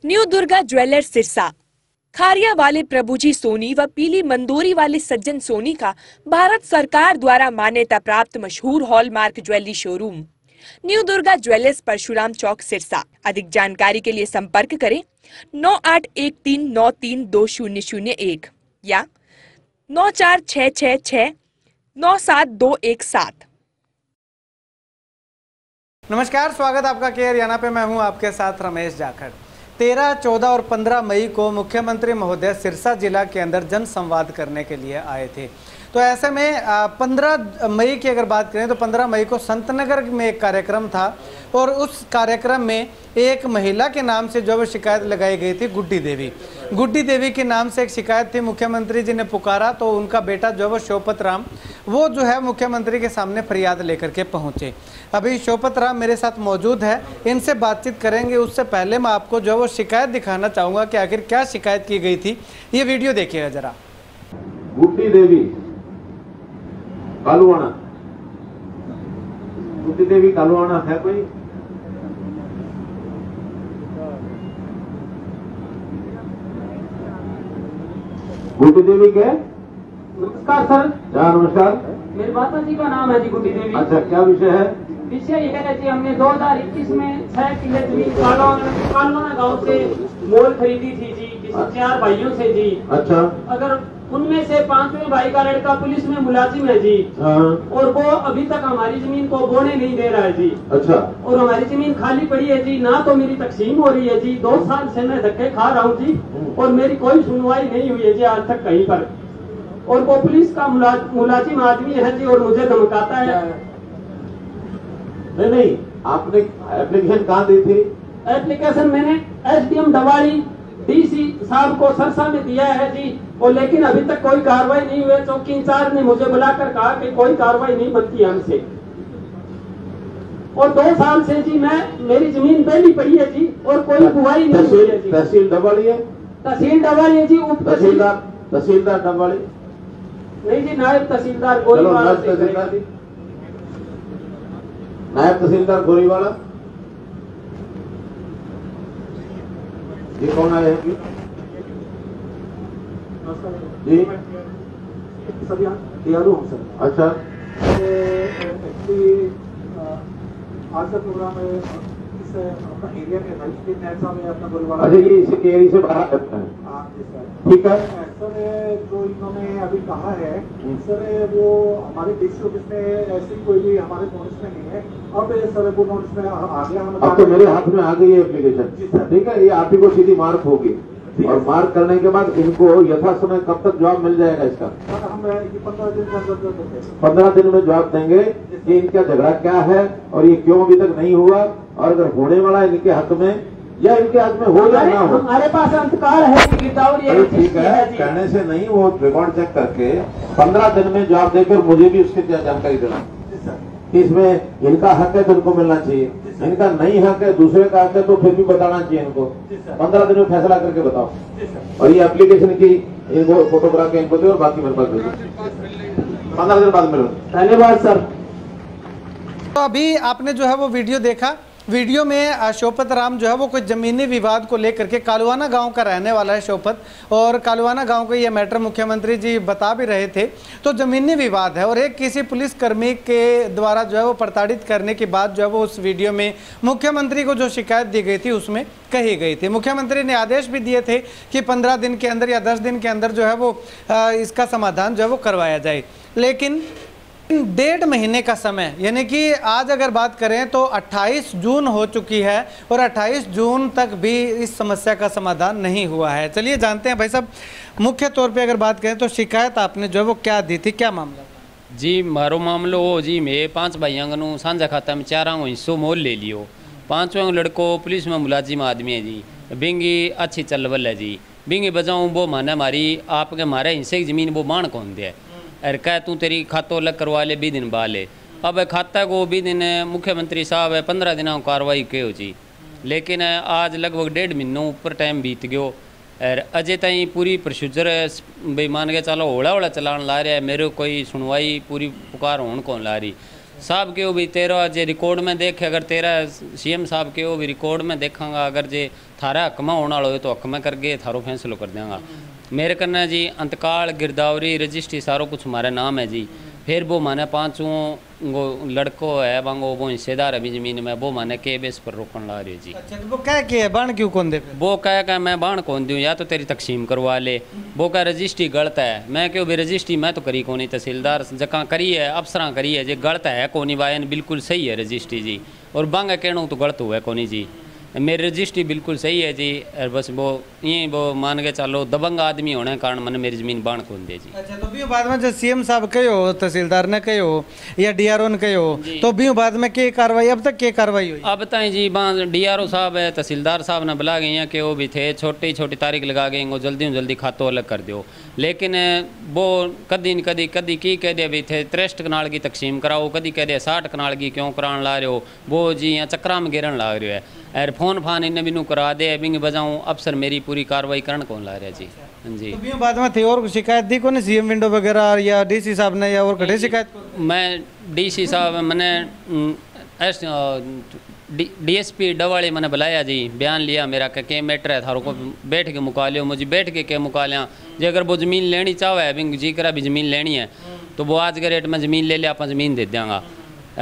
New Durga jewellers Sirsa. Khariya वाले प्रभुजी सोनी व पीली मंदोरी वाले सज्जन सोनी का भारत सरकार द्वारा मान्यता प्राप्त मशहूर hallmark jewellery showroom new Durga jewellers Parshuram चौक सिरसा। अधिक जानकारी के लिए संपर्क करें 9813932001 या 9466697217। नमस्कार, स्वागत आपका के हरियाणा पे। मैं हूं आपके साथ रमेश जाखड़। 13, 14 और 15 मई को मुख्यमंत्री महोदय सिरसा जिला के अंदर जन संवाद करने के लिए आए थे। तो ऐसे में 15 मई की अगर बात करें तो 15 मई को संतनगर में एक कार्यक्रम था और उस कार्यक्रम में एक महिला के नाम से जो शिकायत लगाई गई थी, गुड्डी देवी के नाम से एक शिकायत थी। मुख्यमंत्री जी ने पुकारा तो उनका बेटा जो शोपत राम वो जो है मुख्यमंत्री के सामने फरियाद लेकर के पहुंचे। अभी शोपत राम मेरे साथ मौजूद है, इनसे बातचीत करेंगे। उससे पहले मैं आपको जो वो शिकायत दिखाना चाहूँगा कि आखिर क्या शिकायत की गई थी। ये वीडियो देखिएगा जरा। गुड्डी देवी कालुआना, गुड्डी देवी कालुआना है कोई? गुड्डी देवी के? नमस्कार सर। नमस्कार। मेरी माता जी का नाम है जी गुड्डी देवी। अच्छा, क्या विषय है? विषय यह है जी, हमने 2021 में 6 किले जमीन कालवाना गांव से मोल खरीदी थी जी, किसी 4 भाइयों से जी। अच्छा। अगर उनमें से 5वें भाई का लड़का पुलिस में मुलाजिम है जी, और वो अभी तक हमारी जमीन को बोने नहीं दे रहा है जी। अच्छा। और हमारी जमीन खाली पड़ी है जी, ना तो मेरी तकसीम हो रही है जी। 2 साल से मैं धक्के खा रहा हूँ जी, और मेरी कोई सुनवाई नहीं हुई है जी आज तक कहीं पर। और वो पुलिस का मुलाजिम आदमी है जी, और मुझे धमकाता है। नहीं, आपने एप्लीकेशन कहाँ दी थी? एप्लीकेशन मैंने एसडीएम दवाड़ी डीसी साहब को सरसा में दिया है जी, और लेकिन अभी तक कोई कार्रवाई नहीं हुई। चौकी इंचार्ज ने मुझे बुलाकर कहा कि कोई कार्रवाई नहीं बनती हमसे। और 2 साल से जी मेरी जमीन बेली पड़ी है जी, और कोई बुआई नहीं हुई है जी। तहसील दवाड़ी है? तहसील दवाड़ी है जी। उप तहसीलदार दवाड़ी नहीं जी, नायब तहसीलदार गोरीवाला। ये कौन आए हैं जी? सब यहाँ तैयार हूँ सर। अच्छा। आज का प्रोग्राम है इस अपना एरिया में अपना गोलीवाला। अच्छा, ये इसी एरिया से बाहर करता है? ठीक है सर। जो इन्होंने अभी कहा है सर, वो हमारे डिस्ट्रिक्ट ऑफिस में ऐसी कोई भी हमारे नोटिस में नहीं है। अब सर वो नोटिस में आ गया। अब तो मेरे हाथ में आ गई है एप्लीकेशन। ठीक है, ये आप ही को सीधी मार्क होगी, और मार्क करने के बाद इनको यथा समय कब तक जवाब मिल जाएगा इसका? हम 15 दिन के अंदर 15 दिन में जवाब देंगे कि इनका झगड़ा क्या है और ये क्यों अभी तक नहीं हुआ, और अगर होने वाला है इनके हक में या इनके हाथ में हो या ना हो। हमारे पास अंतकाल है। ठीक है, कहने से नहीं, वो रिकॉर्ड चेक करके 15 दिन में जवाब देकर मुझे भी उसकी जानकारी देना कि इसमें इनका हक है तो इनको मिलना चाहिए, इनका नहीं हक है, दूसरे का हक है तो फिर भी बताना चाहिए इनको। 15 दिन में फैसला करके बताओ। और ये एप्लीकेशन की इनको फोटोग्राफ के इनको दो और बाकी मेरे पास भेजो। 15 दिन बाद मिलो। धन्यवाद सर। तो अभी आपने जो है वो वीडियो देखा। वीडियो में शोपत राम जो है वो कुछ ज़मीनी विवाद को लेकर के, कालुआना गांव का रहने वाला है शोपत, और कालुआना गांव को ये मैटर मुख्यमंत्री जी बता भी रहे थे। तो ज़मीनी विवाद है और एक किसी पुलिसकर्मी के द्वारा जो है वो प्रताड़ित करने की बात जो है वो उस वीडियो में मुख्यमंत्री को जो शिकायत दी गई थी उसमें कही गई थी। मुख्यमंत्री ने आदेश भी दिए थे कि 15 दिन के अंदर या 10 दिन के अंदर जो है वो इसका समाधान जो है वो करवाया जाए। लेकिन 1.5 महीने का समय, यानी कि आज अगर बात करें तो 28 जून हो चुकी है और 28 जून तक भी इस समस्या का समाधान नहीं हुआ है। चलिए जानते हैं भाई साहब, मुख्य तौर पे अगर बात करें तो शिकायत आपने जो है वो क्या दी थी, क्या मामला जी? मारो मामलो हो जी, मैं 5 भाइयों साझा खाता में 4 हिस्सों मोल ले लियो। 5वें लड़को पुलिस में मुलाजिम आदमी है जी, बिंगी अच्छी चलबल है जी। बिंगी बजाऊँ वो माने हमारी आपके हमारे हिस्से की जमीन वो मान कौन दे, अरे कह तू तेरी खातों अलग करवा ले, 20 दिन बाद ले। अब खाता को 20 दिन मुख्यमंत्री साहब है 15 दिन कार्रवाई कहो जी, लेकिन आज लगभग 1.5 महीनों ऊपर टाइम बीत गयो और अजय तई पूरी प्रोसीजर भाई मान के चलो होड़ा होड़ा चलान ला रहा है। मेरे कोई सुनवाई पूरी पुकार होने कौन ला रही। साहब के वो भी तेरा जे रिकॉर्ड में देखे, अगर तेरा सीएम साहब के वो भी रिकॉर्ड में देखांगा, अगर जे थारा हक में होने वाला हो तो हक में करके थारो फैसलो कर देंगा। मेरे करना जी अंतकाल गिरदावरी रजिस्ट्री सारो कुछ हमारा नाम है जी। फिर वो माने पांचों वो लड़को है वांगो वो हिस्सेदार है भी जमीन में, वो माने के बेस पर रोकन ला रही जी। अच्छा, तो वो क्या है बाण क्यों कौन दे? वो कह मैं बाण कौन दूँ, या तो तेरी तकसीम करवा ले। वो कह रजिस्ट्री गलत है। मैं क्यों भी रजिस्ट्री मैं तो करी कोनी, तहसीलदार जका करी है अफसर करी है जी, गलत है कोनी वायन बिल्कुल सही है रजिस्ट्री जी। और बांगा कहना तो गलत हुआ है कोनी जी, मेरी रजिस्ट्री बिल्कुल सही है जी। और बस वो ये वो मान के चलो दबंग आदमी होने के कारण मैंने मेरी जमीन बाण कौन दे जी। अच्छा, तो भी बाद में जब सीएम साहब कहो, तहसीलदार ने कहो या डीआरओ ने कहो, तो भी बाद में क्या कार्रवाई, अब तक क्या कार्रवाई हुई? अब तक जी डीआरओ साहब है तहसीलदार साहब ने बुला गए हैं कि वो भी थे, छोटी छोटी तारीख लगा गए वो जल्दी खातों अलग कर दो। लेकिन वो कदी न कदी की कह दिया भी थे 63 कनाल की तकसीम कराओ, कदी कह दिया 60 कनाल की क्यों कराने ला रहे हो। वो जी यहाँ चक्रा में गिरन लग रहे है। और फोन फान इन्हें भी करा दे बिंग बजाऊँ, अफसर मेरी पूरी कार्रवाई करन कौन ला रहा जी। जी तो भी बाद में थे और शिकायत दी को सीएम विंडो वगैरह या डीसी साहब ने या और कड़े शिकायत? मैं डीसी साहब मैंने डीएसपी डवाड़ी मैंने बुलाया जी, बयान लिया मेरा के मैटर है थारों को बैठ के मुका लियो। मुझे बैठ के मुका लिया जी। अगर वो ज़मीन लेनी चाहे बिंग जी करा भी ज़मीन लेनी है तो वो आज के रेट में ज़मीन ले लिया, आप ज़मीन दे देंगे।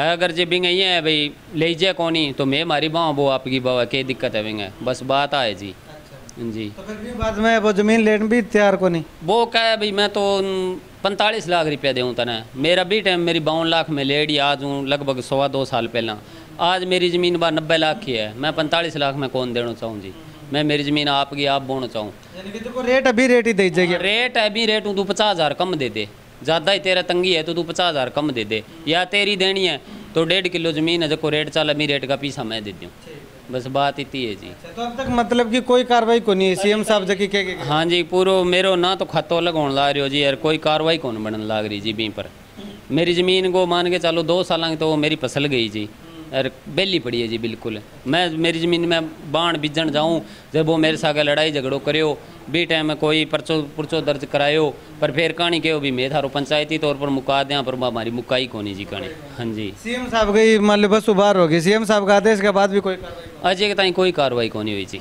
अगर जी बिंग ये है भाई ले जाए कौनी तो मैं मारी बाँ वो आपकी बाबा क्या दिक्कत है बिंग, बस बात आए जी। जी तो फिर भी बाद में वो जमीन लेने भी तैयार को नहीं। वो क्या है भाई मैं तो 45 लाख रुपया दूँ तना, मेरा भी टाइम मेरी 52 लाख में लेडी आज हूँ लगभग 2.25 साल पहला। आज मेरी ज़मीन बार 90 लाख की है, मैं 45 लाख में कौन देना चाहूँ जी। मैं मेरी ज़मीन आपकी आप बोना चाहूँ। यानी कि तो रेट अभी रेट ही दे जाएगी? रेट अभी रेट हूँ तू 50,000 कम दे दे, ज़्यादा ही तेरा तंगी है तो तू 50,000 कम दे दे, या तेरी देनी है तो 1.5 किलो ज़मीन है जो रेट चल अभी रेट का पीछा मैं दे दूँ, बस बात इतनी है जी। तो अब तक मतलब कि कोई कार्रवाई को नहीं है सीएम साहब जकी के? हाँ जी पूरा मेरो ना तो खातों अलग होने ला रही हो जी, यार कोई कार्रवाई कौन बनने लग रही जी। भी पर मेरी ज़मीन को मान के चलो 2 साल की तो वो मेरी फसल गई जी, और बेली पड़ी है जी बिल्कुल। मैं मेरी ज़मीन में बाण बीजन जाऊँ जब वो मेरे साथ लड़ाई झगड़ो करो भी टाइम में कोई परचो दर्ज करायो, पर फिर कहानी के भी मैं थारो पंचायती तौर पर मुका दें, पर हमारी मुकाई कोनी जी कहानी। हाँ जी सीएम साहब गई मान लो बस उबार होगी, सीएम साहब का आदेश के बाद भी कोई कार्रवाई? अजय के ताई कोई कार्रवाई कोनी हुई जी।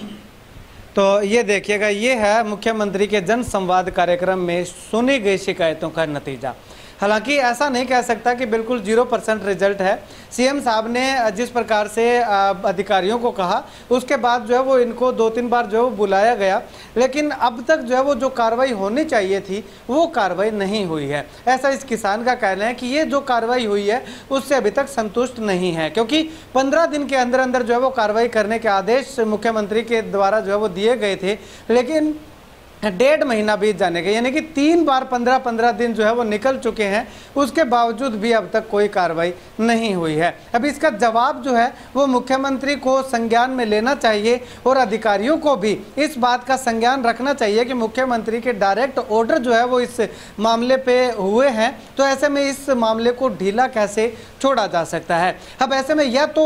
तो ये देखिएगा, ये है मुख्यमंत्री के जन संवाद कार्यक्रम में सुनी गई शिकायतों का नतीजा। हालांकि ऐसा नहीं कह सकता कि बिल्कुल 0% रिजल्ट है। सीएम साहब ने जिस प्रकार से अधिकारियों को कहा उसके बाद जो है वो इनको 2-3 बार जो है वो बुलाया गया, लेकिन अब तक जो है वो जो कार्रवाई होनी चाहिए थी वो कार्रवाई नहीं हुई है। ऐसा इस किसान का कहना है कि ये जो कार्रवाई हुई है उससे अभी तक संतुष्ट नहीं है, क्योंकि 15 दिन के अंदर अंदर जो है वो कार्रवाई करने के आदेश मुख्यमंत्री के द्वारा जो है वो दिए गए थे, लेकिन 1.5 महीना बीत जाने के, यानी कि 3 बार 15-15 दिन जो है वो निकल चुके हैं, उसके बावजूद भी अब तक कोई कार्रवाई नहीं हुई है। अब इसका जवाब जो है वो मुख्यमंत्री को संज्ञान में लेना चाहिए और अधिकारियों को भी इस बात का संज्ञान रखना चाहिए कि मुख्यमंत्री के डायरेक्ट ऑर्डर जो है वो इस मामले पे हुए हैं, तो ऐसे में इस मामले को ढीला कैसे छोड़ा जा सकता है। अब ऐसे में या तो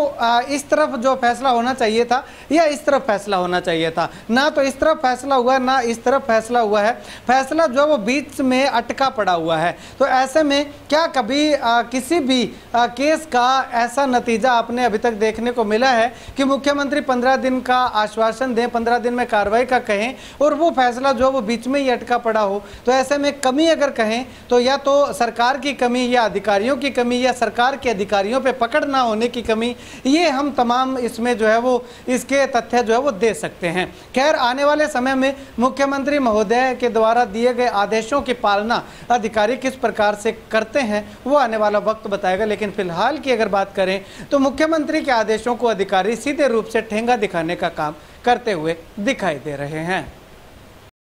इस तरफ जो फैसला होना चाहिए था या इस तरफ फैसला होना चाहिए था, ना तो इस तरफ फैसला हुआ ना इस तरफ फैसला हुआ है। फैसला जो है वो बीच में अटका पड़ा हुआ है। तो ऐसे में क्या कभी किसी भी केस का ऐसा नतीजा आपने अभी तक देखने को मिला है कि मुख्यमंत्री 15 दिन का आश्वासन दें, 15 दिन में कार्रवाई का कहें और वो फैसला जो है वो बीच में ही अटका पड़ा हो? तो ऐसे में कमी अगर कहें तो या तो सरकार की कमी या अधिकारियों की कमी या सरकार के अधिकारियों पे पकड़ ना होने की कमी, ये हम तमाम इसमें जो है वो इसके तथ्य जो है वो दे सकते हैं। खैर, आने वाले समय में मुख्यमंत्री महोदय के द्वारा दिए गए आदेशों की पालना अधिकारी किस प्रकार से करते हैं वो आने वाला वक्त बताएगा, लेकिन फिलहाल की अगर बात करें तो मुख्यमंत्री के आदेशों को अधिकारी सीधे रूप से ठेंगा दिखाने का काम करते हुए दिखाई दे रहे हैं।